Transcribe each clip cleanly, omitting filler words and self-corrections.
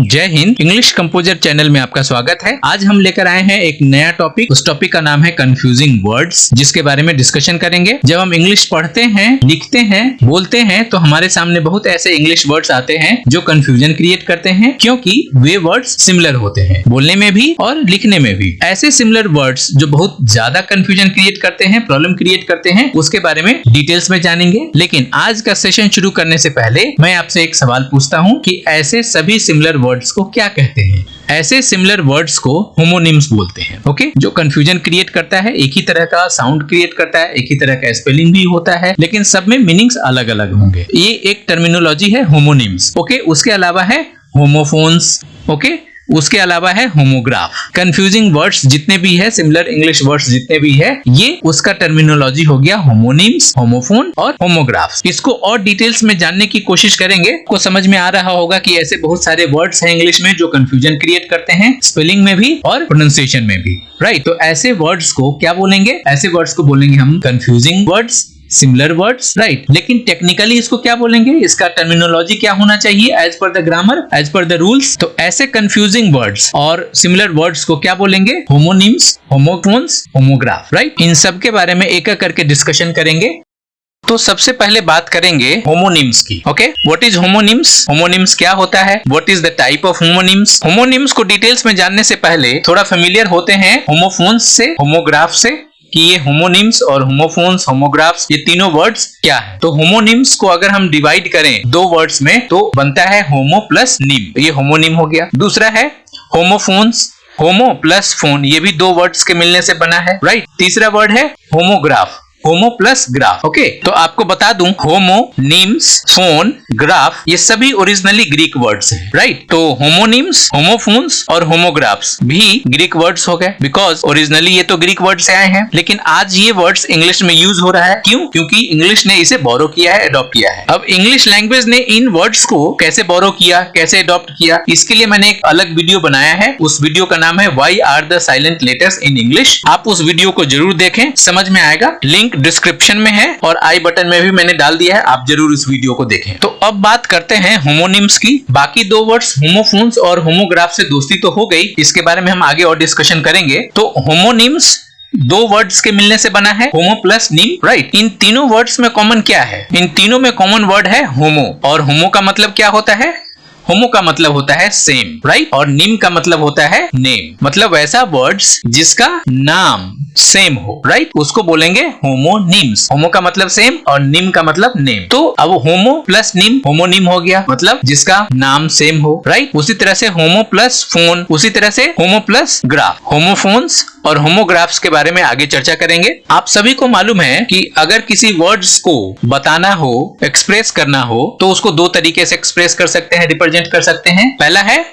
जय Hind. English composer channel में आपका स्वागत है। आज हम लेकर आए हैं एक नया टॉपिक। उस टॉपिक का नाम है कंफ्यूजिंग वर्ड्स, जिसके बारे में डिस्कशन करेंगे। जब हम इंग्लिश पढ़ते हैं, लिखते हैं, बोलते हैं तो हमारे सामने बहुत ऐसे इंग्लिश वर्ड्स आते हैं जो कंफ्यूजन क्रिएट करते हैं, क्योंकि वे वर्ड्स सिमिलर होते हैं, बोलने में भी और लिखने में भी। ऐसे सिमिलर वर्ड्स जो बहुत ज्यादा कंफ्यूजन क्रिएट करते हैं, प्रॉब्लम क्रिएट करते हैं, उसके बारे में डिटेल्स में जानेंगे। लेकिन आज का सेशन शुरू करने से पहले मैं आपसे एक सवाल पूछता हूँ कि ऐसे सभी सिमिलर वर्ड्स को क्या कहते हैं? ऐसे सिमिलर वर्ड्स को होमोनिम्स बोलते हैं। ओके, जो कंफ्यूजन क्रिएट करता है, एक ही तरह का साउंड क्रिएट करता है, एक ही तरह का स्पेलिंग भी होता है, लेकिन सब में मीनिंग्स अलग अलग होंगे। ये एक टर्मिनोलॉजी है होमोनिम्स। ओके, उसके अलावा है होमोफोन्स। ओके, उसके अलावा है होमोग्राफ। कंफ्यूजिंग वर्ड्स जितने भी है, सिमिलर इंग्लिश वर्ड्स जितने भी है, ये उसका टर्मिनोलॉजी हो गया होमोनिम्स, होमोफोन और होमोग्राफ। इसको और डिटेल्स में जानने की कोशिश करेंगे। को समझ में आ रहा होगा कि ऐसे बहुत सारे वर्ड्स हैं इंग्लिश में जो कंफ्यूजन क्रिएट करते हैं, स्पेलिंग में भी और प्रोनाउंसिएशन में भी। राइट, तो ऐसे वर्ड्स को क्या बोलेंगे? ऐसे वर्ड्स को बोलेंगे हम confusing words, similar words. Right, लेकिन टेक्निकली इसको क्या बोलेंगे? इसका टर्मिनोलॉजी क्या होना चाहिए as per the grammar, as per the rules? तो ऐसे कंफ्यूजिंग वर्ड्स और सिमिलर वर्ड्स को क्या बोलेंगे? Homonyms, homophones, homograph. राइट, इन सब के बारे में एक एक करके डिस्कशन करेंगे। तो सबसे पहले बात करेंगे होमोनिम्स की। Okay, what is homonyms? Homonyms क्या होता है? What is the type of homonyms? Homonyms को डिटेल्स में जानने से पहले थोड़ा फेमिलियर होते हैं होमोफोन्स से, होमोग्राफ से, कि ये होमोनिम्स और होमोफोन्स, होमोग्राफ्स, ये तीनों वर्ड्स क्या है। तो होमोनिम्स को अगर हम डिवाइड करें दो वर्ड्स में तो बनता है होमो प्लस निम, ये होमोनिम हो गया। दूसरा है होमोफोन्स, होमो प्लस फोन, ये भी दो वर्ड्स के मिलने से बना है। राइट, तीसरा वर्ड है होमोग्राफ, होमो प्लस ग्राफ। ओके, तो आपको बता दूं, होमो, निम्स, फोन, ग्राफ, ये सभी ओरिजिनली ग्रीक वर्ड्स हैं। राइट, तो होमोनिम्स, होमोफोन्स और होमोग्राफ्स भी ग्रीक वर्ड्स हो गए, बिकॉज ओरिजिनली ये तो ग्रीक वर्ड से आए हैं। लेकिन आज ये वर्ड्स इंग्लिश में यूज हो रहा है। क्यों? क्योंकि इंग्लिश ने इसे बोरो किया है, अडॉप्ट किया है। अब इंग्लिश लैंग्वेज ने इन वर्ड्स को कैसे बोरो किया, कैसे अडॉप्ट किया, इसके लिए मैंने एक अलग वीडियो बनाया है। उस वीडियो का नाम है why are the silent letters in English. आप उस वीडियो को जरूर देखें, समझ में आएगा। लिंक डिस्क्रिप्शन में है और आई बटन में भी मैंने डाल दिया है, आप जरूर इस वीडियो को देखें। तो अब बात करते हैं होमोनिम्स की। बाकी दो वर्ड्स होमोफोन्स और होमोग्राफ से दोस्ती तो हो गई, इसके बारे में हम आगे और डिस्कशन करेंगे। तो होमोनिम्स दो वर्ड्स के मिलने से बना है, होमो प्लस निम। राइट, इन तीनों वर्ड्स में कॉमन क्या है? इन तीनों में कॉमन वर्ड है होमो, और होमो का मतलब क्या होता है? होमो का मतलब होता है सेम। राइट, और निम का मतलब होता है नेम, मतलब वैसा वर्ड्स जिसका नाम सेम हो। राइट, उसको बोलेंगे होमोनिम्स। होमो का मतलब सेम और निम का मतलब नेम। तो अब होमो प्लस निम होमोनिम हो गया, मतलब जिसका नाम सेम हो। राइट, उसी तरह से होमो प्लस फोन, उसी तरह से होमो प्लस ग्राफ। होमोफोन्स और होमोग्राफ्स के बारे में आगे चर्चा करेंगे। आप सभी को मालूम है कि अगर किसी वर्ड्स को बताना हो, एक्सप्रेस करना हो, तो उसको दो तरीके से एक्सप्रेस कर सकते हैं, रिप्रेजेंट कर सकते हैं। पहला है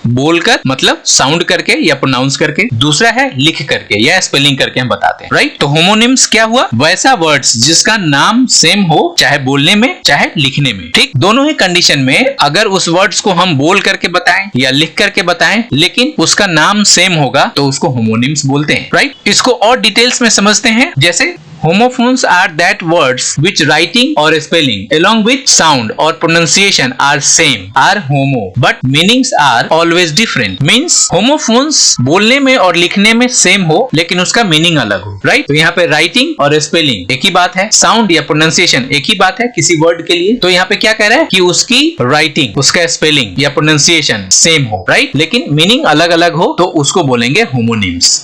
बोलकर, मतलब साउंड करके या प्रोनाउंस करके। दूसरा है लिख करके या स्पेलिंग करके हम बताते हैं। राइट, तो होमोनिम्स क्या हुआ? वैसा वर्ड्स जिसका नाम सेम हो, चाहे बोलने में चाहे लिखने में। ठीक, दोनों ही कंडीशन में अगर उस वर्ड्स को हम बोल करके बताएं या लिख करके बताएं, लेकिन उसका नाम सेम होगा तो उसको होमोनिम्स बोलते हैं। राइट, इसको और डिटेल्स में समझते हैं। जैसे homophones are that words which writing or spelling along with sound or pronunciation are same, are homo, but meanings are always different. Means homophones बोलने में और लिखने में सेम हो, लेकिन उसका मीनिंग अलग हो। राइट, तो यहाँ पे राइटिंग और स्पेलिंग एक ही बात है, साउंड या प्रोनाउंसिएशन एक ही बात है किसी वर्ड के लिए। तो यहाँ पे क्या कह रहा है कि उसकी राइटिंग, उसका स्पेलिंग या प्रोनाउंसिएशन सेम हो, राइट, लेकिन मीनिंग अलग अलग हो, तो उसको बोलेंगे होमोनिम्स।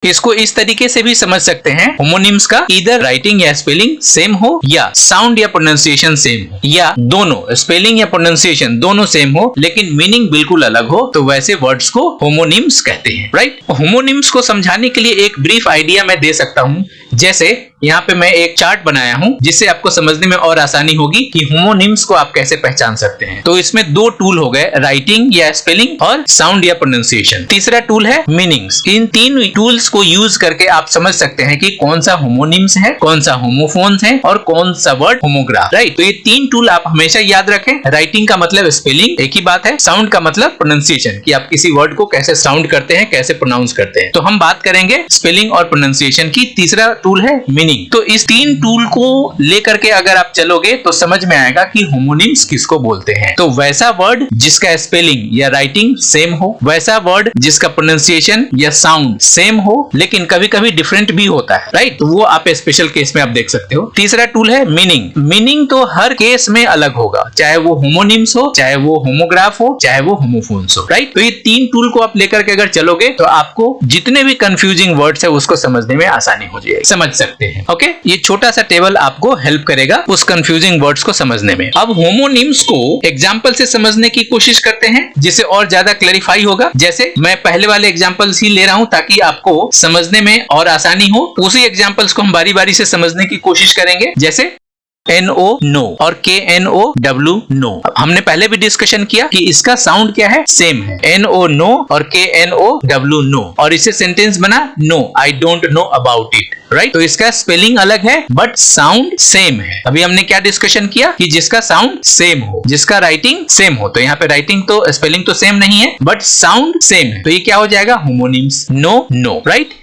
इसको इस तरीके से भी समझ सकते हैं, होमोनिम्स का इधर राइटिंग या स्पेलिंग सेम हो, या साउंड या प्रोनाउंसिएशन सेम हो, या दोनों स्पेलिंग या प्रोनाउंसिएशन दोनों सेम हो लेकिन मीनिंग बिल्कुल अलग हो, तो वैसे वर्ड्स को होमोनिम्स कहते हैं। राइट, होमोनिम्स को समझाने के लिए एक ब्रीफ आइडिया मैं दे सकता हूं। जैसे यहाँ पे मैं एक चार्ट बनाया हूं, जिससे आपको समझने में और आसानी होगी कि होमोनिम्स को आप कैसे पहचान सकते हैं। तो इसमें दो टूल हो गए, राइटिंग या स्पेलिंग और साउंड या प्रोनाउंसिएशन। तीसरा टूल है मीनिंग्स। इन तीन टूल्स को यूज करके आप समझ सकते हैं कि कौन सा होमोनिम्स है, कौन सा होमोफोन्स है और कौन सा वर्ड होमोग्राफ। राइट, तो ये तीन टूल आप हमेशा याद रखें। राइटिंग का मतलब स्पेलिंग, एक ही बात है। साउंड का मतलब प्रोनाउंसिएशन, कि आप किसी वर्ड को कैसे साउंड करते हैं, कैसे प्रोनाउंस करते हैं। तो हम बात करेंगे स्पेलिंग और प्रोनाउंसिएशन की। तीसरा टूल है मीनिंग। तो इस 3 टूल को लेकर के अगर आप चलोगे तो समझ में आएगा कि होमोनिम्स किसको बोलते हैं। तो वैसा वर्ड जिसका स्पेलिंग या राइटिंग सेम हो, वैसा वर्ड जिसका प्रोनाउंसिएशन या साउंड सेम हो, लेकिन कभी कभी डिफरेंट भी होता है, राइट। तो वो आप स्पेशल केस में आप देख सकते हो। तीसरा टूल है मीनिंग। मीनिंग तो हर केस में अलग होगा, चाहे वो होमोनिम्स हो, चाहे वो होमोग्राफ हो, चाहे वो होमोफोन्स हो, राइट। तो ये 3 टूल को आप लेकर के अगर चलोगे तो आपको जितने भी कंफ्यूजिंग वर्ड्स है उसको समझने में आसानी हो जाएगी, समझ सकते हैं। ओके, ये छोटा सा टेबल आपको हेल्प करेगा उस कंफ्यूजिंग वर्ड्स को समझने में। अब होमोनिम्स को एग्जांपल से समझने की कोशिश करते हैं जिससे और ज्यादा क्लैरिफाई होगा। जैसे मैं पहले वाले एग्जांपल्स ही ले रहा हूं ताकि आपको समझने में और आसानी हो। उसी एग्जांपल्स को हम बारी बारी से समझने की कोशिश करेंगे। जैसे NO नो और KNOW नो। हमने पहले भी डिस्कशन किया कि इसका साउंड क्या है, सेम है। NO नो और KNOW नो, और इससे सेंटेंस बना no I don't know about it, right. तो इसका स्पेलिंग अलग है बट साउंड सेम है। अभी हमने क्या डिस्कशन किया कि जिसका साउंड सेम हो, जिसका राइटिंग सेम हो। तो यहाँ पे राइटिंग तो स्पेलिंग तो सेम नहीं है बट साउंड सेम है, तो ये क्या हो जाएगा, होमोनिम्स। No no, right.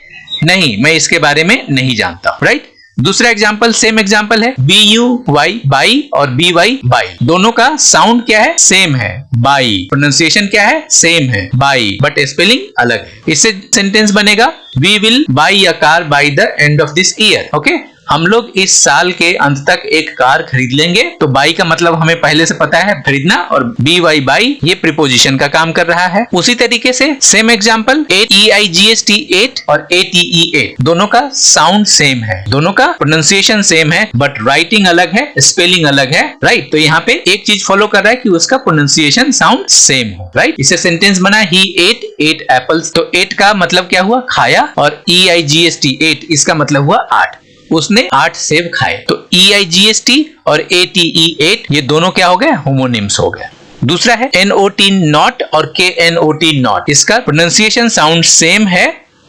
नहीं, मैं इसके बारे में नहीं जानता, राइट। दूसरा एग्जाम्पल, सेम एग्जाम्पल है BUY बाई और BY बाई। दोनों का साउंड क्या है, सेम है, बाई। प्रोनाउंसिएशन क्या है, सेम है, बाई, बट स्पेलिंग अलग है। इससे सेंटेंस बनेगा we will buy a car by the end of this year. Okay, हम लोग इस साल के अंत तक एक कार खरीद लेंगे। तो बाई का मतलब हमें पहले से पता है, खरीदना, और BY बाई ये प्रीपोजिशन का काम कर रहा है। उसी तरीके से सेम एग्जांपल, EIGST 8 और ATE 8, दोनों का साउंड सेम है, दोनों का प्रोनाउंसिएशन सेम है बट राइटिंग अलग है, स्पेलिंग अलग है, राइट। तो यहाँ पे एक चीज फॉलो कर रहा है कि उसका प्रोनाउंसिएशन साउंड सेम हो, राइट। इससे सेंटेंस बना ही ate 8 एप्पल्स। तो 8 का मतलब क्या हुआ, खाया, और EIGST 8 इसका मतलब हुआ 8, उसने 8 सेब खाए। तो EIGST और ATE 8 ये दोनों क्या हो गए, होमोनिम्स हो गए। दूसरा है NOT नॉट और KNOT नॉट। इसका प्रोनाउंसिएशन साउंड सेम है,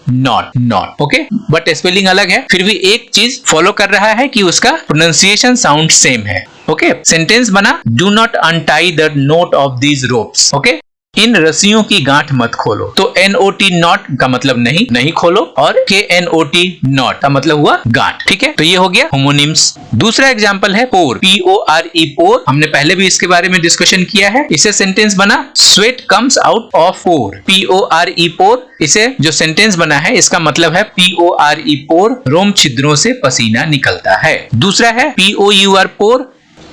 not not, okay, but spelling अलग है। फिर भी एक चीज फॉलो कर रहा है कि उसका प्रोनाउंसिएशन साउंड सेम है। ओके, सेंटेंस बना do not untie the knot of these ropes. Okay, इन रस्सियों की गांठ मत खोलो। तो NOT नॉट का मतलब नहीं, नहीं खोलो, और KNOT नॉट का मतलब हुआ गांठ, ठीक है। तो ये हो गया होमोनिम्स। दूसरा एग्जांपल है पोर, PORE पोर। हमने पहले भी इसके बारे में डिस्कशन किया है। इसे सेंटेंस बना sweat comes out of pore, PORE पोर। इसे जो सेंटेंस बना है इसका मतलब है PORE पोर, रोम छिद्रों से पसीना निकलता है। दूसरा है POUR पोर।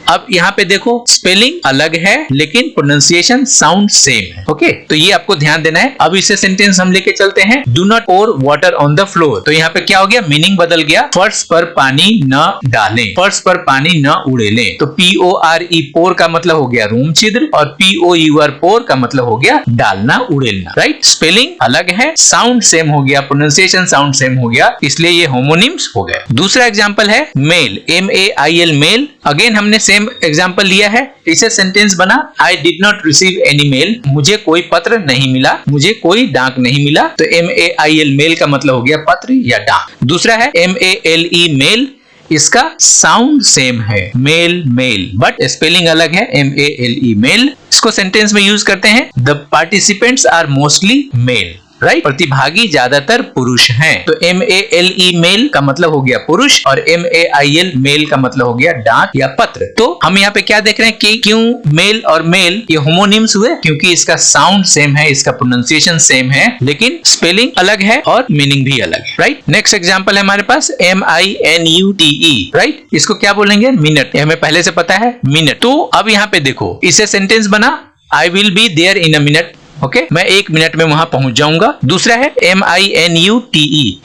अब यहाँ पे देखो स्पेलिंग अलग है लेकिन प्रोनाउंसिएशन साउंड सेम है। ओके, तो ये आपको ध्यान देना है। अब इसे सेंटेंस हम लेके चलते हैं, do not pour water on the floor. तो यहाँ पे क्या हो गया, मीनिंग बदल गया, फर्श पर पानी न डालें, फर्श पर पानी न उड़ेलें। तो PORE पोर का मतलब हो गया रूम छिद्र, और POUR पोर का मतलब हो गया डालना, उड़ेलना, राइट। स्पेलिंग अलग है, साउंड सेम हो गया, प्रोनाउंसिएशन साउंड सेम हो गया, इसलिए ये होमोनिम्स हो गए। दूसरा एग्जाम्पल है मेल, MAIL मेल। अगेन हमने सेम एग्जाम्पल लिया है। इसे सेंटेंस बना I did not receive any mail, मुझे कोई पत्र नहीं मिला, मुझे कोई डाक नहीं मिला। तो MAIL मेल का मतलब हो गया पत्र या डाक। दूसरा है MALE मेल। इसका साउंड सेम है, मेल मेल, बट स्पेलिंग अलग है, MALE मेल। इसको सेंटेंस में यूज करते हैं, the participants are mostly male, right. प्रतिभागी ज्यादातर पुरुष हैं। तो MALE मेल का मतलब हो गया पुरुष, और MAIL मेल का मतलब हो गया डाक या पत्र। तो हम यहाँ पे क्या देख रहे हैं कि क्यों मेल और मेल ये होमोनिम्स हुए, क्योंकि इसका साउंड सेम है, इसका प्रोनाउंसिएशन सेम है, लेकिन स्पेलिंग अलग है और मीनिंग भी अलग है, राइट। नेक्स्ट एग्जाम्पल है हमारे पास MINUTE, राइट। इसको क्या बोलेंगे, मिनट। हमें पहले से पता है मिनट। तो अब यहाँ पे देखो, इसे सेंटेंस बना I will be there in a minute. Okay, मैं 1 मिनट में वहां पहुंच जाऊंगा। दूसरा है MINUTE,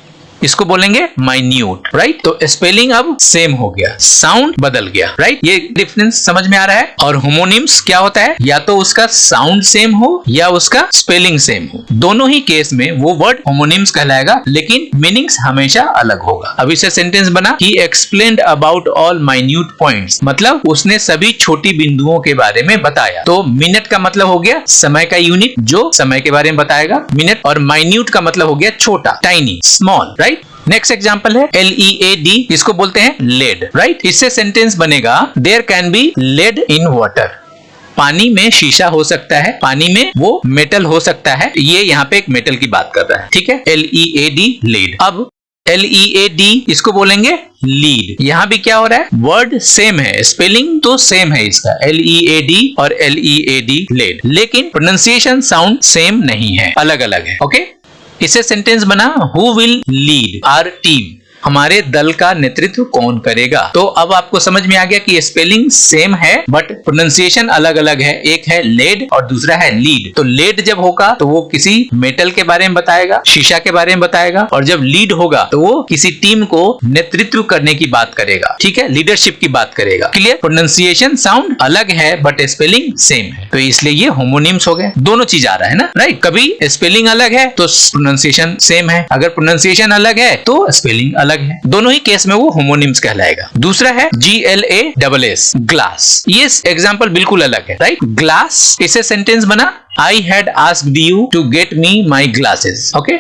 इसको बोलेंगे माइन्यूट, राइट। तो स्पेलिंग अब सेम हो गया, साउंड बदल गया, राइट। ये डिफरेंस समझ में आ रहा है। और होमोनिम्स क्या होता है, या तो उसका साउंड सेम हो या उसका स्पेलिंग सेम हो। दोनों ही केस में वो वर्ड होमोनिम्स कहलाएगा, लेकिन मीनिंग्स हमेशा अलग होगा। अब इसे सेंटेंस बना ही explained about all minute points, मतलब उसने सभी छोटी बिंदुओं के बारे में बताया। तो मिनट का मतलब हो गया समय का यूनिट, जो समय के बारे में बताएगा, मिनट। और माइन्यूट का मतलब हो गया छोटा, tiny, small, right. Next example है LEAD, इसको बोलते हैं लेड, राइट। इससे सेंटेंस बनेगा there can be lead in water, पानी में शीशा हो सकता है, पानी में वो मेटल हो सकता है। ये यहाँ पे एक मेटल की बात कर रहा है, ठीक है। LEAD lead. अब LEAD, इसको बोलेंगे लीड। यहाँ भी क्या हो रहा है, वर्ड सेम है, स्पेलिंग तो सेम है इसका, LEAD और LEAD लेड, लेकिन प्रोनाउंसिएशन साउंड सेम नहीं है, अलग अलग है। ओके, इसे सेंटेंस बना, who will lead our team, हमारे दल का नेतृत्व कौन करेगा। तो अब आपको समझ में आ गया कि स्पेलिंग सेम है बट प्रोनाउंसिएशन अलग अलग है, एक है लेड और दूसरा है लीड। तो लेड जब होगा तो वो किसी मेटल के बारे में बताएगा, शीशा के बारे में बताएगा, और जब लीड होगा तो वो किसी टीम को नेतृत्व करने की बात करेगा, ठीक है, लीडरशिप की बात करेगा। क्लियर, प्रोनाउंसिएशन साउंड अलग है बट स्पेलिंग सेम है, तो इसलिए ये होमोनिम्स हो गए। दोनों चीज आ रहा है ना, राइट, कभी स्पेलिंग अलग है तो प्रोनाउंसिएशन सेम है, अगर प्रोनाउंसिएशन अलग है तो स्पेलिंग अलग है, दोनों ही केस में वो होमोनिम्स कहलाएगा। दूसरा है GLASS, ग्लास, ये एग्जांपल बिल्कुल अलग है, राइट। ग्लास, इसे सेंटेंस बना, I had asked you to get me my glasses, okay,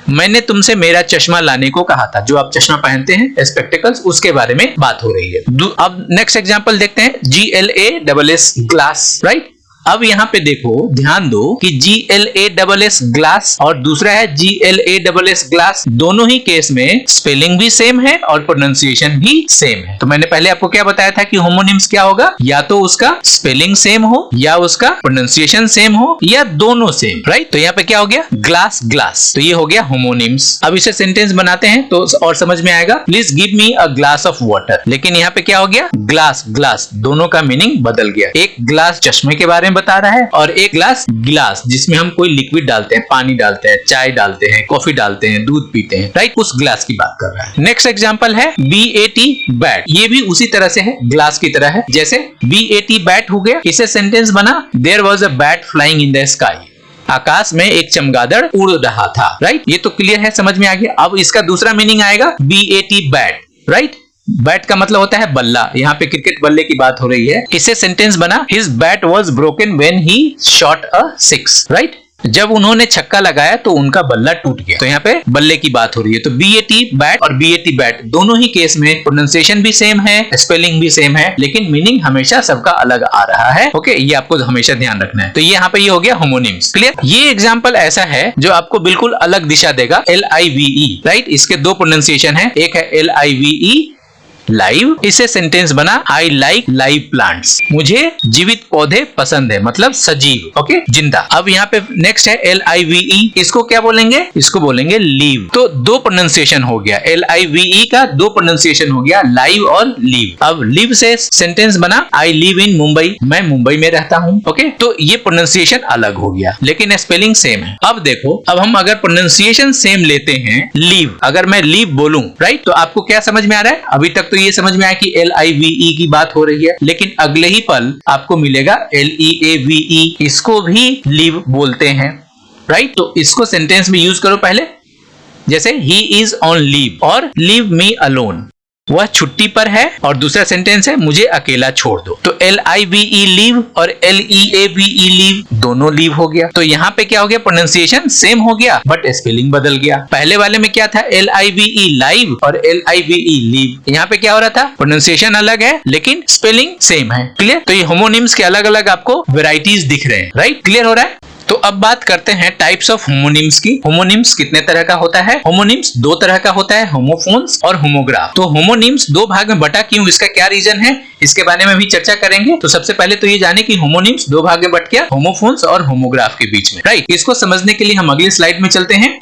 मैंने तुमसे मेरा चश्मा लाने को कहा था, जो आप चश्मा पहनते हैं, स्पेक्टिकल्स, उसके बारे में बात हो रही है। अब नेक्स्ट एग्जांपल देखते हैं, GLASS, ग्लास, राइट। अब यहाँ पे देखो, ध्यान दो कि GLASS ग्लास और दूसरा है GLASS ग्लास, दोनों ही केस में स्पेलिंग भी सेम है और प्रोनाउंसिएशन भी सेम है। तो मैंने पहले आपको क्या बताया था कि होमोनिम्स क्या होगा, या तो उसका स्पेलिंग सेम हो, या उसका प्रोनाउंसिएशन सेम हो, या दोनों सेम, राइट। तो यहाँ पे क्या हो गया, ग्लास ग्लास, तो ये हो गया होमोनिम्स। अब इसे सेंटेंस बनाते हैं तो और समझ में आएगा, please give me a glass of water, लेकिन यहाँ पे क्या हो गया, ग्लास ग्लास, दोनों का मीनिंग बदल गया। एक ग्लास चश्मे के बारे में बता रहा है और एक ग्लास गिलास जिसमें हम कोई लिक्विड डालते हैं, पानी डालते हैं, चाय डालते हैं, कॉफी डालते हैं, दूध पीते हैं, राइट, उस ग्लास की बात कर रहा है। नेक्स्ट एग्जांपल है BAT, बैट, ये भी उसी तरह से है, ग्लास की तरह है, जैसे BAT बैट हो गया, इसे सेंटेंस बना, there was a bat flying in the sky, आकाश में एक चमगादड़ उड़ रहा था, राइट। ये तो क्लियर है, समझ में आ गया। अब इसका दूसरा मीनिंग आएगा BAT बैट, राइट, बैट का मतलब होता है बल्ला, यहाँ पे क्रिकेट बल्ले की बात हो रही है। इसे सेंटेंस बना, his bat was broken when he shot a six, right, जब उन्होंने छक्का लगाया तो उनका बल्ला टूट गया, तो यहाँ पे बल्ले की बात हो रही है। तो BAT बैट और BAT बैट, दोनों ही केस में प्रोनाउंसिएशन भी सेम है, स्पेलिंग भी सेम है, लेकिन मीनिंग हमेशा सबका अलग आ रहा है। ओके, ये आपको हमेशा ध्यान रखना है। तो ये यहाँ पे ये हो गया होमोनिम्स। क्लियर, ये एग्जाम्पल ऐसा है जो आपको बिल्कुल अलग दिशा देगा, LIVE, राइट, इसके दो प्रोनाउंसिएशन है, एक है LIVE लाइव, इसे सेंटेंस बना, आई लाइक लाइव प्लांट्स, मुझे जीवित पौधे पसंद है, मतलब सजीव, ओके, जिंदा। अब यहाँ पे नेक्स्ट है LIVE, इसको क्या बोलेंगे, इसको बोलेंगे लीव। तो दो प्रोनाउंसिएशन हो गया, LIVE का दो प्रोनाउंसिएशन हो गया, लाइव और लीव। अब लीव से सेंटेंस बना, आई लिव इन मुंबई, मैं मुंबई में रहता हूँ, ओके। तो ये प्रोनाउंसिएशन अलग हो गया, लेकिन स्पेलिंग सेम है। अब देखो, अब हम अगर प्रोनाउंसिएशन सेम लेते हैं, लीव, अगर मैं लीव बोलूं, राइट, तो आपको क्या समझ में आ रहा है, अभी तक तो ये समझ में आया कि LIVE की बात हो रही है, लेकिन अगले ही पल आपको मिलेगा LEAVE, इसको भी लीव बोलते हैं, राइट। तो इसको सेंटेंस में यूज करो पहले, जैसे ही इज ऑन लीव और लीव मी अलोन, वह छुट्टी पर है, और दूसरा सेंटेंस है मुझे अकेला छोड़ दो। तो LIVE लीव और LEAVE लीव, दोनों लीव हो गया। तो यहाँ पे क्या हो गया, प्रोनाउंसिएशन सेम हो गया बट स्पेलिंग बदल गया। पहले वाले में क्या था, LIVE लाइव और LIVE लीव, यहाँ पे क्या हो रहा था, प्रोनाउंसिएशन अलग है लेकिन स्पेलिंग सेम है। क्लियर, तो ये होमोनिम्स के अलग अलग आपको वेराइटीज दिख रहे हैं, राइट, क्लियर हो रहा है। तो अब बात करते हैं टाइप्स ऑफ होमोनिम्स की। होमोनिम्स कितने तरह का होता है, होमोनिम्स दो तरह का होता है, होमोफोन्स और होमोग्राफ। तो होमोनिम्स दो भाग में बटा क्यों, इसका क्या रीजन है, इसके बारे में भी चर्चा करेंगे। तो सबसे पहले तो ये जाने कि होमोनिम्स दो भाग में बट गया, होमोफोन्स और होमोग्राफ के बीच में, राइट। इसको समझने के लिए हम अगली स्लाइड में चलते हैं।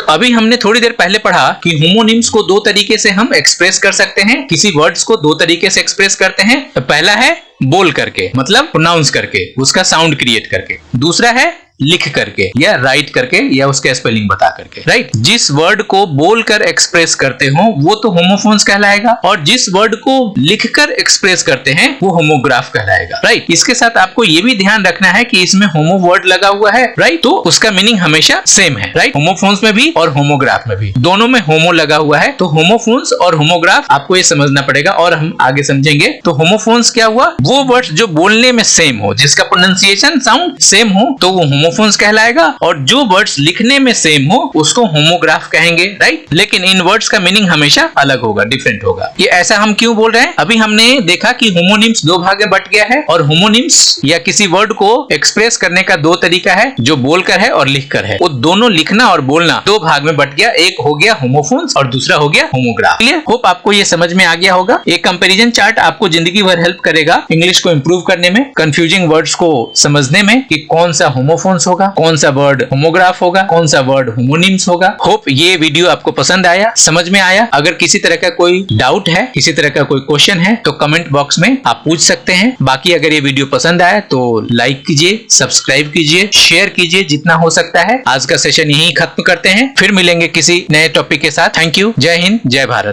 अभी हमने थोड़ी देर पहले पढ़ा कि होमोनिम्स को दो तरीके से हम एक्सप्रेस कर सकते हैं, किसी वर्ड्स को दो तरीके से एक्सप्रेस करते हैं। पहला है बोल करके, मतलब प्रोनाउंस करके, उसका साउंड क्रिएट करके। दूसरा है लिख करके या राइट करके या उसके स्पेलिंग बता करके, राइट। जिस वर्ड को बोलकर एक्सप्रेस करते हो वो तो होमोफोन्स कहलाएगा, और जिस वर्ड को लिखकर एक्सप्रेस करते हैं वो होमोग्राफ कहलाएगा, राइट। इसके साथ आपको ये भी ध्यान रखना है कि इसमें होमो वर्ड लगा हुआ है, राइट, तो उसका मीनिंग हमेशा सेम है, राइट। होमोफोन्स में भी और होमोग्राफ में भी, दोनों में होमो लगा हुआ है। तो होमोफोन्स और होमोग्राफ आपको ये समझना पड़ेगा और हम आगे समझेंगे। तो होमोफोन्स क्या हुआ, वो वर्ड्स जो बोलने में सेम हो, जिसका प्रोनाउंसिएशन साउंड सेम हो, तो वो होमोफोन्स कहलाएगा, और जो वर्ड्स लिखने में सेम हो उसको होमोग्राफ कहेंगे, राइट। लेकिन इन वर्ड्स का मीनिंग हमेशा अलग होगा, डिफरेंट होगा। ये ऐसा हम क्यों बोल रहे हैं? अभी हमने देखा कि होमोनिम्स दो भाग में बट गया है, और होमोनिम्स या किसी वर्ड को एक्सप्रेस करने का दो तरीका है, जो बोलकर है और लिखकर है। वो दोनों लिखना और बोलना दो भाग में बट गया, एक हो गया होमोफोन्स और दूसरा हो गया होमोग्राफ। क्लियर? होप आपको ये समझ में आ गया होगा। एक कंपैरिजन चार्ट आपको जिंदगी भर हेल्प करेगा इंग्लिश को इंप्रूव करने में, कंफ्यूजिंग वर्ड्स को समझने में कि कौन सा होमोफोन्स होगा, कौन सा वर्ड होमोग्राफ होगा, कौन सा वर्ड होमोनिम्स होगा। होप ये वीडियो आपको पसंद आया, समझ में आया। अगर किसी तरह का कोई डाउट है, किसी तरह का कोई क्वेश्चन है तो कमेंट बॉक्स में आप पूछ सकते हैं। बाकी अगर ये वीडियो पसंद आया तो लाइक कीजिए, सब्सक्राइब कीजिए, शेयर कीजिए जितना हो सकता है। आज का सेशन यहीं खत्म करते हैं, फिर मिलेंगे किसी नए टॉपिक के साथ। Thank you. जय हिंद, जय भारत।